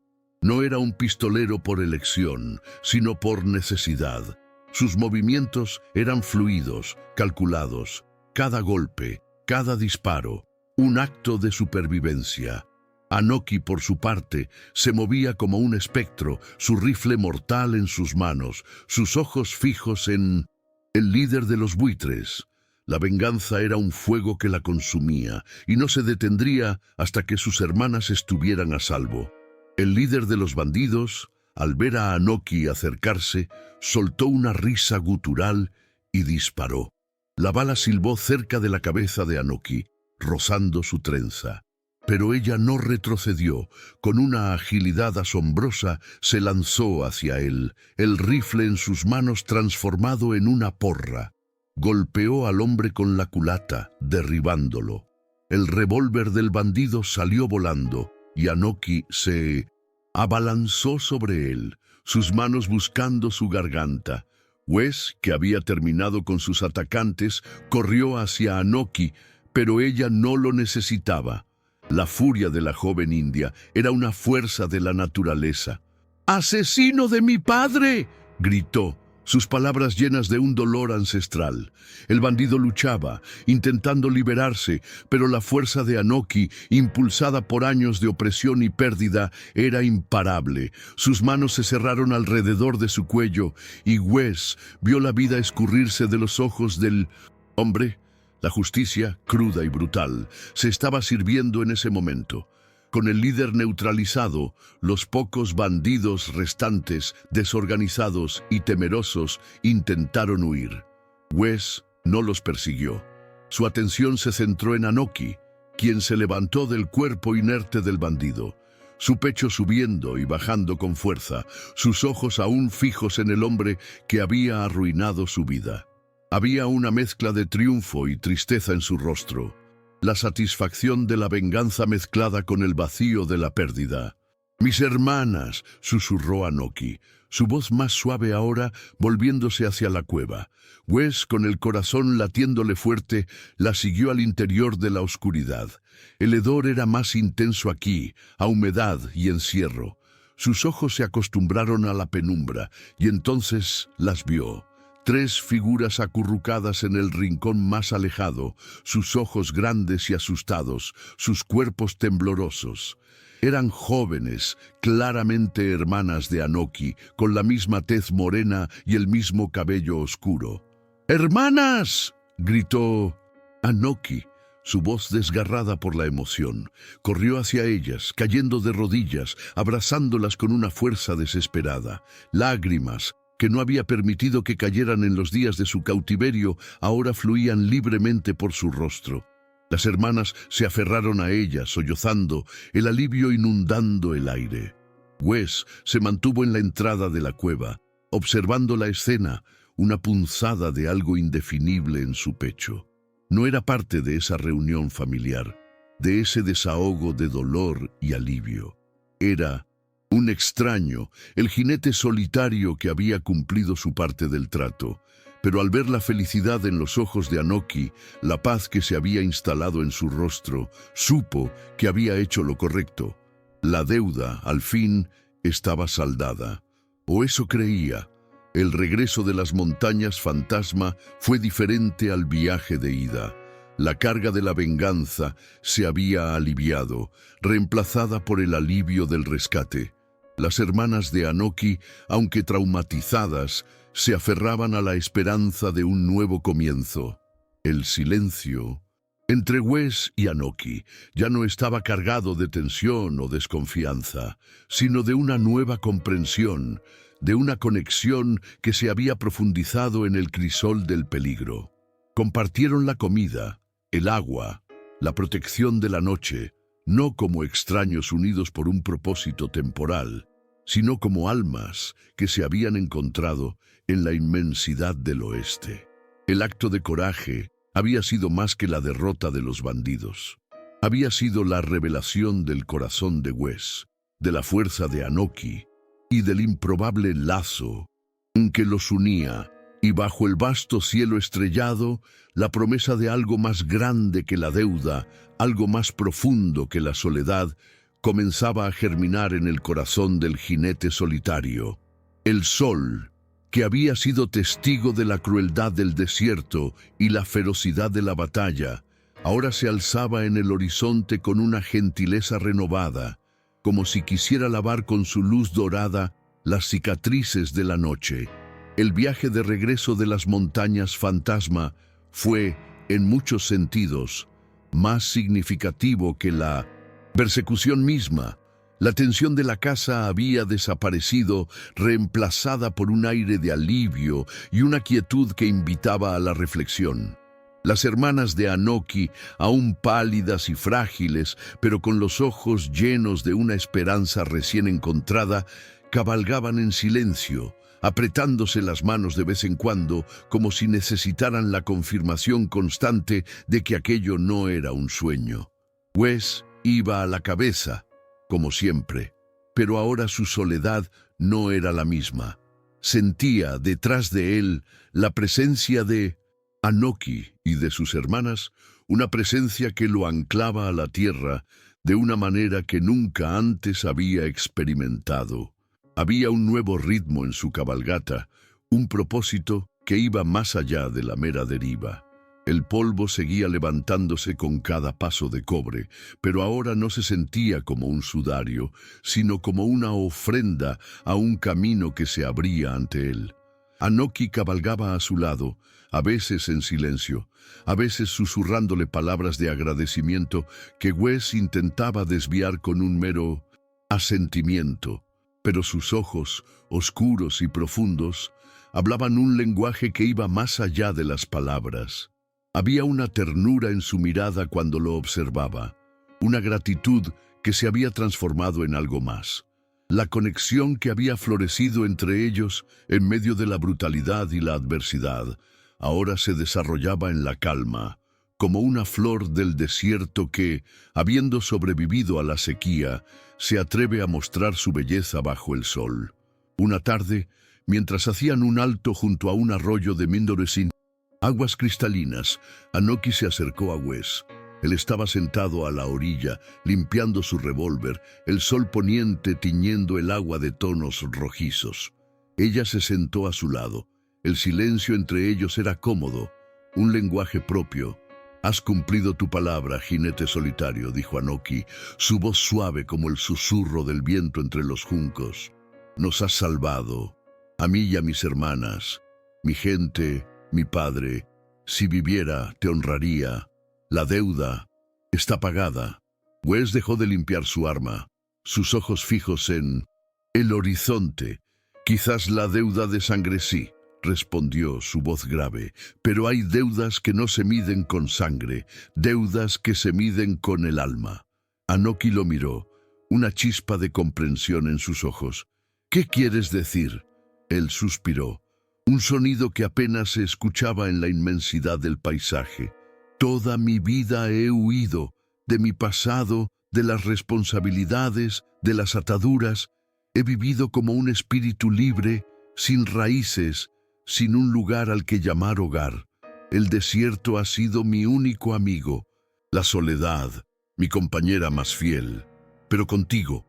No era un pistolero por elección, sino por necesidad. Sus movimientos eran fluidos, calculados. Cada golpe, cada disparo, un acto de supervivencia. Anoki, por su parte, se movía como un espectro, su rifle mortal en sus manos, sus ojos fijos en el líder de los buitres. La venganza era un fuego que la consumía y no se detendría hasta que sus hermanas estuvieran a salvo. El líder de los bandidos, al ver a Anoki acercarse, soltó una risa gutural y disparó. La bala silbó cerca de la cabeza de Anoki, rozando su trenza. Pero ella no retrocedió. Con una agilidad asombrosa se lanzó hacia él, el rifle en sus manos transformado en una porra. Golpeó al hombre con la culata, derribándolo. El revólver del bandido salió volando y Anoki se abalanzó sobre él, sus manos buscando su garganta. Wes, que había terminado con sus atacantes, corrió hacia Anoki, pero ella no lo necesitaba. La furia de la joven india era una fuerza de la naturaleza. ¡Asesino de mi padre!, gritó, sus palabras llenas de un dolor ancestral. El bandido luchaba, intentando liberarse, pero la fuerza de Anoki, impulsada por años de opresión y pérdida, era imparable. Sus manos se cerraron alrededor de su cuello, y Wes vio la vida escurrirse de los ojos del hombre. La justicia, cruda y brutal, se estaba sirviendo en ese momento. Con el líder neutralizado, los pocos bandidos restantes, desorganizados y temerosos, intentaron huir. Wes no los persiguió. Su atención se centró en Anoki, quien se levantó del cuerpo inerte del bandido, su pecho subiendo y bajando con fuerza, sus ojos aún fijos en el hombre que había arruinado su vida. Había una mezcla de triunfo y tristeza en su rostro, la satisfacción de la venganza mezclada con el vacío de la pérdida. «Mis hermanas», susurró Anoki, su voz más suave ahora volviéndose hacia la cueva. Wes, con el corazón latiéndole fuerte, la siguió al interior de la oscuridad. El hedor era más intenso aquí, a humedad y encierro. Sus ojos se acostumbraron a la penumbra, y entonces las vio. 3 figuras acurrucadas en el rincón más alejado, sus ojos grandes y asustados, sus cuerpos temblorosos. Eran jóvenes, claramente hermanas de Anoki, con la misma tez morena y el mismo cabello oscuro. «¡Hermanas!», gritó Anoki. Su voz desgarrada por la emoción. Corrió hacia ellas, cayendo de rodillas, abrazándolas con una fuerza desesperada. Lágrimas, que no había permitido que cayeran en los días de su cautiverio, ahora fluían libremente por su rostro. Las hermanas se aferraron a ella, sollozando, el alivio inundando el aire. Wes se mantuvo en la entrada de la cueva, observando la escena, una punzada de algo indefinible en su pecho. No era parte de esa reunión familiar, de ese desahogo de dolor y alivio. Era un extraño, el jinete solitario que había cumplido su parte del trato, pero al ver la felicidad en los ojos de Anoki, la paz que se había instalado en su rostro, supo que había hecho lo correcto. La deuda, al fin, estaba saldada. O eso creía. El regreso de las montañas fantasma fue diferente al viaje de ida. La carga de la venganza se había aliviado, reemplazada por el alivio del rescate. Las hermanas de Anoki, aunque traumatizadas, se aferraban a la esperanza de un nuevo comienzo. El silencio entre Wes y Anoki ya no estaba cargado de tensión o desconfianza, sino de una nueva comprensión, de una conexión que se había profundizado en el crisol del peligro. Compartieron la comida, el agua, la protección de la noche, no como extraños unidos por un propósito temporal, sino como almas que se habían encontrado en la inmensidad del oeste. El acto de coraje había sido más que la derrota de los bandidos. Había sido la revelación del corazón de Wes, de la fuerza de Anoki y del improbable lazo que los unía, y bajo el vasto cielo estrellado, la promesa de algo más grande que la deuda, algo más profundo que la soledad, comenzaba a germinar en el corazón del jinete solitario. El sol, que había sido testigo de la crueldad del desierto y la ferocidad de la batalla, ahora se alzaba en el horizonte con una gentileza renovada, como si quisiera lavar con su luz dorada las cicatrices de la noche. El viaje de regreso de las montañas fantasma fue, en muchos sentidos, más significativo que la persecución misma. La tensión de la casa había desaparecido, reemplazada por un aire de alivio y una quietud que invitaba a la reflexión. Las hermanas de Anoki, aún pálidas y frágiles, pero con los ojos llenos de una esperanza recién encontrada, cabalgaban en silencio, apretándose las manos de vez en cuando, como si necesitaran la confirmación constante de que aquello no era un sueño. Wes iba a la cabeza, como siempre, pero ahora su soledad no era la misma. Sentía detrás de él la presencia de Anoki y de sus hermanas, una presencia que lo anclaba a la tierra de una manera que nunca antes había experimentado. Había un nuevo ritmo en su cabalgata, un propósito que iba más allá de la mera deriva. El polvo seguía levantándose con cada paso de cobre, pero ahora no se sentía como un sudario, sino como una ofrenda a un camino que se abría ante él. Anoki cabalgaba a su lado, a veces en silencio, a veces susurrándole palabras de agradecimiento que Wes intentaba desviar con un mero asentimiento, pero sus ojos, oscuros y profundos, hablaban un lenguaje que iba más allá de las palabras. Había una ternura en su mirada cuando lo observaba, una gratitud que se había transformado en algo más. La conexión que había florecido entre ellos en medio de la brutalidad y la adversidad, ahora se desarrollaba en la calma, como una flor del desierto que, habiendo sobrevivido a la sequía, se atreve a mostrar su belleza bajo el sol. Una tarde, mientras hacían un alto junto a un arroyo de Mindoresin, aguas cristalinas, Anoki se acercó a Wes. Él estaba sentado a la orilla, limpiando su revólver, el sol poniente tiñendo el agua de tonos rojizos. Ella se sentó a su lado. El silencio entre ellos era cómodo, un lenguaje propio. «Has cumplido tu palabra, jinete solitario», dijo Anoki, su voz suave como el susurro del viento entre los juncos. «Nos has salvado, a mí y a mis hermanas, mi gente, mi padre. Si viviera, te honraría. La deuda está pagada». Wes dejó de limpiar su arma, sus ojos fijos en el horizonte. «Quizás la deuda de sangre sí», respondió su voz grave, «pero hay deudas que no se miden con sangre, deudas que se miden con el alma». Anoki lo miró, una chispa de comprensión en sus ojos. «¿Qué quieres decir?». Él suspiró, un sonido que apenas se escuchaba en la inmensidad del paisaje. «Toda mi vida he huido, de mi pasado, de las responsabilidades, de las ataduras. He vivido como un espíritu libre, sin raíces, sin un lugar al que llamar hogar. El desierto ha sido mi único amigo, la soledad, mi compañera más fiel. Pero contigo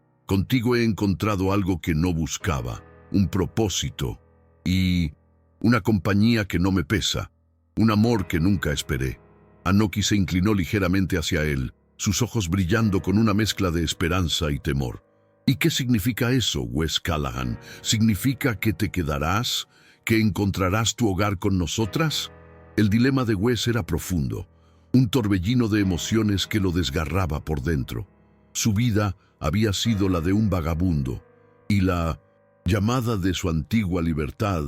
he encontrado algo que no buscaba, un propósito y una compañía que no me pesa, un amor que nunca esperé». Anoki se inclinó ligeramente hacia él, sus ojos brillando con una mezcla de esperanza y temor. «¿Y qué significa eso, Wes Callahan? ¿Significa que te quedarás? ¿Que encontrarás tu hogar con nosotras?». El dilema de Wes era profundo, un torbellino de emociones que lo desgarraba por dentro. Su vida había sido la de un vagabundo, y la llamada de su antigua libertad,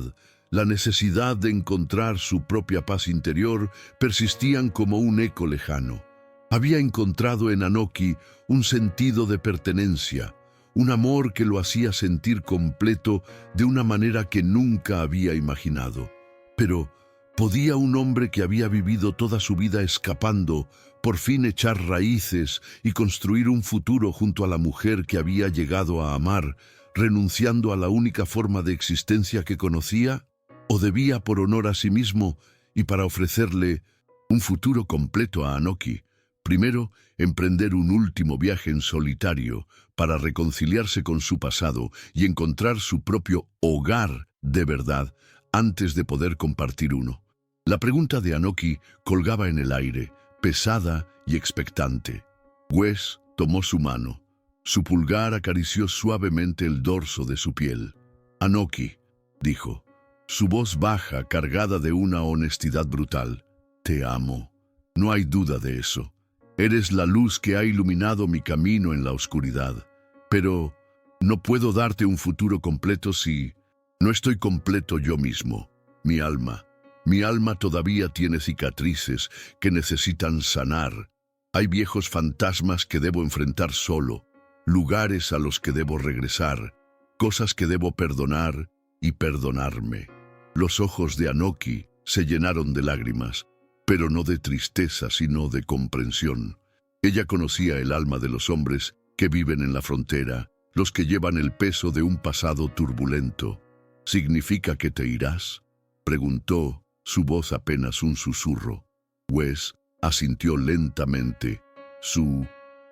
la necesidad de encontrar su propia paz interior, persistían como un eco lejano. Había encontrado en Anoki un sentido de pertenencia, un amor que lo hacía sentir completo de una manera que nunca había imaginado. Pero, ¿podía un hombre que había vivido toda su vida escapando, por fin echar raíces y construir un futuro junto a la mujer que había llegado a amar, renunciando a la única forma de existencia que conocía? ¿O debía, por honor a sí mismo y para ofrecerle un futuro completo a Anoki, primero emprender un último viaje en solitario para reconciliarse con su pasado y encontrar su propio hogar de verdad antes de poder compartir uno? La pregunta de Anoki colgaba en el aire, pesada y expectante. Wes tomó su mano. Su pulgar acarició suavemente el dorso de su piel. «Anoki», dijo, su voz baja, cargada de una honestidad brutal. «Te amo. No hay duda de eso. Eres la luz que ha iluminado mi camino en la oscuridad. Pero no puedo darte un futuro completo si no estoy completo yo mismo. Mi alma todavía tiene cicatrices que necesitan sanar. Hay viejos fantasmas que debo enfrentar solo, lugares a los que debo regresar, cosas que debo perdonar y perdonarme. Los ojos de Anoki se llenaron de lágrimas, pero no de tristeza, sino de comprensión. Ella conocía el alma de los hombres que viven en la frontera, los que llevan el peso de un pasado turbulento. ¿Significa que te irás?, preguntó, su voz apenas un susurro. Wes asintió lentamente, su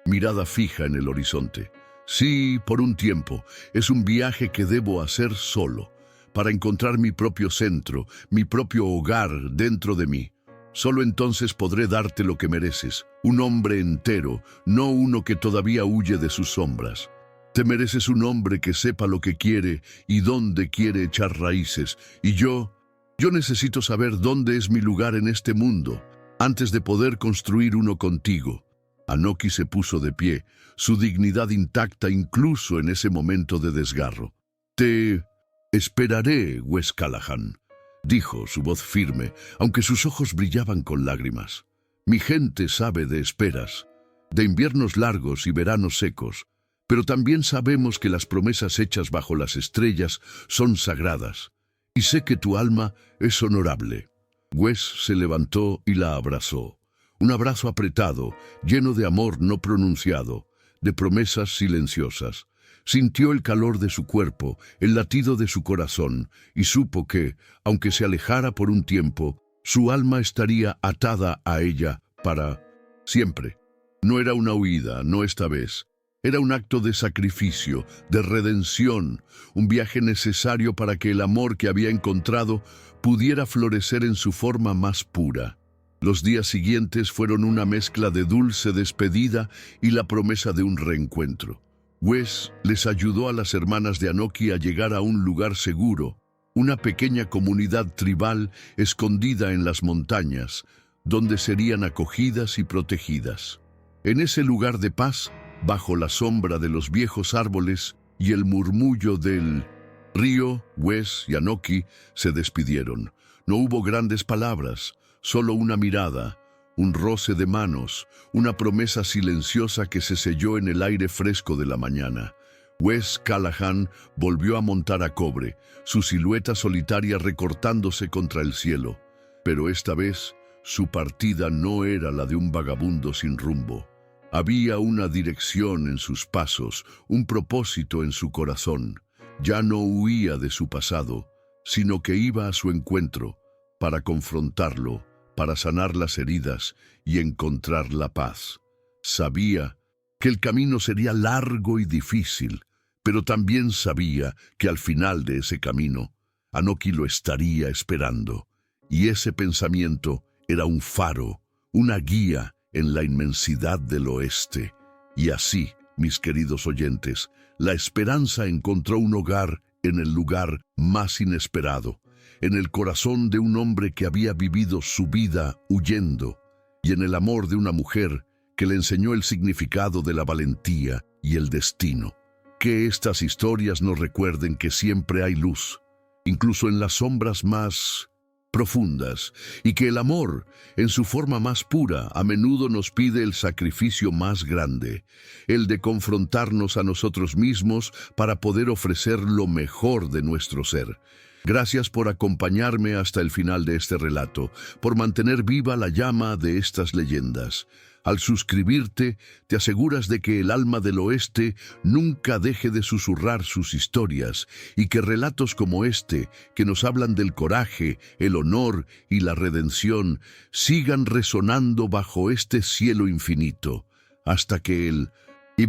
mirada fija en el horizonte. Sí, por un tiempo. Es un viaje que debo hacer solo, para encontrar mi propio centro, mi propio hogar dentro de mí. Solo entonces podré darte lo que mereces, un hombre entero, no uno que todavía huye de sus sombras. Te mereces un hombre que sepa lo que quiere y dónde quiere echar raíces. Y yo necesito saber dónde es mi lugar en este mundo, antes de poder construir uno contigo. Anoki se puso de pie, su dignidad intacta incluso en ese momento de desgarro. Te esperaré, Wes Callahan, dijo, su voz firme, aunque sus ojos brillaban con lágrimas. Mi gente sabe de esperas, de inviernos largos y veranos secos, pero también sabemos que las promesas hechas bajo las estrellas son sagradas, y sé que tu alma es honorable. Wes se levantó y la abrazó. Un abrazo apretado, lleno de amor no pronunciado, de promesas silenciosas. Sintió el calor de su cuerpo, el latido de su corazón, y supo que, aunque se alejara por un tiempo, su alma estaría atada a ella para siempre. No era una huida, no esta vez. Era un acto de sacrificio, de redención, un viaje necesario para que el amor que había encontrado pudiera florecer en su forma más pura. Los días siguientes fueron una mezcla de dulce despedida y la promesa de un reencuentro. Wes les ayudó a las hermanas de Anoki a llegar a un lugar seguro, una pequeña comunidad tribal escondida en las montañas, donde serían acogidas y protegidas. En ese lugar de paz, bajo la sombra de los viejos árboles y el murmullo del río, Wes y Anoki se despidieron. No hubo grandes palabras, solo una mirada, un roce de manos, una promesa silenciosa que se selló en el aire fresco de la mañana. Wes Callahan volvió a montar a Cobre, su silueta solitaria recortándose contra el cielo. Pero esta vez, su partida no era la de un vagabundo sin rumbo. Había una dirección en sus pasos, un propósito en su corazón. Ya no huía de su pasado, sino que iba a su encuentro, para confrontarlo, para sanar las heridas y encontrar la paz. Sabía que el camino sería largo y difícil, pero también sabía que al final de ese camino, Anoki lo estaría esperando. Y ese pensamiento era un faro, una guía en la inmensidad del oeste. Y así, mis queridos oyentes, la esperanza encontró un hogar en el lugar más inesperado, en el corazón de un hombre que había vivido su vida huyendo, y en el amor de una mujer que le enseñó el significado de la valentía y el destino. Que estas historias nos recuerden que siempre hay luz, incluso en las sombras más profundas, y que el amor, en su forma más pura, a menudo nos pide el sacrificio más grande, el de confrontarnos a nosotros mismos para poder ofrecer lo mejor de nuestro ser. Gracias por acompañarme hasta el final de este relato, por mantener viva la llama de estas leyendas. Al suscribirte, te aseguras de que el alma del oeste nunca deje de susurrar sus historias y que relatos como este, que nos hablan del coraje, el honor y la redención, sigan resonando bajo este cielo infinito, hasta que el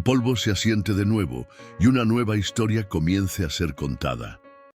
polvo se asiente de nuevo y una nueva historia comience a ser contada.